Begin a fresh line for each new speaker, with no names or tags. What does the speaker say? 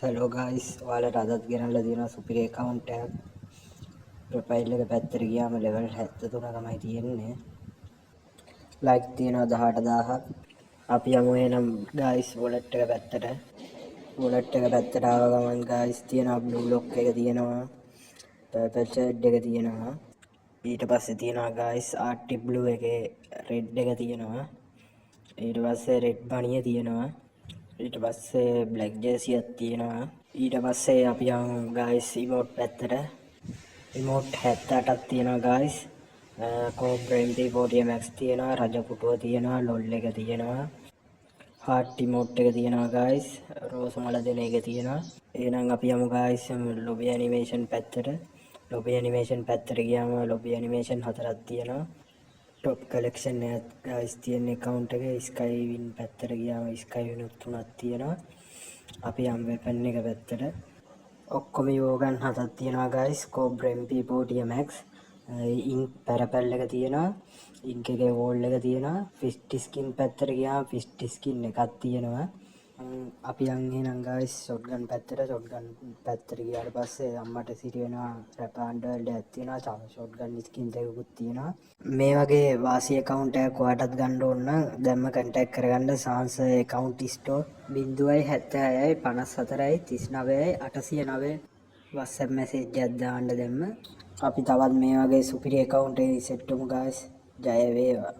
Hello guys ඔයාලට අදත් ගෙනල්ලා තියෙනවා සුපිරි account එකක්. ප්‍රොෆයිල් එක පැත්තට ගියාම level 73 තමයි තියෙන්නේ. ලයික් තියෙනවා 18000ක්. අපි යමු එහෙනම් ගයිස් wallet එක පැත්තට. wallet එක පැත්තට ආව ගමන් ගයිස් තියෙනවා blue lock එක තියෙනවා. purple shade එක තියෙනවා. ඊට පස්සේ තියෙනවා ගයිස් arctic blue එකේ red එක තියෙනවා. ඊට පස්සේ red bunny තියෙනවා. ඊට පස්සේ බ්ලැක් ජර්සියක් තියෙනවා. ඊට පස්සේ අපි යමු ගයිස් emote පැත්තට. emote 78ක් තියෙනවා ගයිස්. Cobra MP40 Max තියෙනවා, රජ පුටුව තියෙනවා, ලොල් එක තියෙනවා, heart emote එක තියෙනවා ගයිස්, රෝස් මල දෙන එක තියෙනවා. එහෙනම් අපි යමු ගයිස් lobby animation පැත්තට. lobby animation පැත්තට ගියාම lobby animation 4ක් තියෙනවා. top collection එකක් ගයිස් තියෙන account එකේ. skywin පැත්තට ගියාම skywin 3ක් තියෙනවා. අපි යම් weapon එක පැත්තට. ඔක්කොම යෝගන් 7ක් තියෙනවා guys. Cobra MP40 Max ink පැරපැල් එක තියෙනවා. ink එකේ wall එක තියෙනවා. fist skin පැත්තට ගියාම fist skin එකක් තියෙනවා. අපි යන් එහෙනම් ගයිස් shotgun පැත්තට. shotgun පැත්තට ගියාට පස්සේ අම්මට සිරි වෙනවා රැප අන්ඩර්වර්ල්ඩ් එකක් තියෙනවා. තව shotgun skin දෙකකුත් තියෙනවා. මේ වගේ වාසි account එකක් ඔයාටත් ගන්න ඕන නම් දැම්ම contact කරගන්න Sans account store 076 54 39 809 WhatsApp message එකක් දාන්න දැම්ම. අපි තවත් මේ වගේ සුපිරි account එකකින් සෙට් වෙමු guys. ජය වේවා.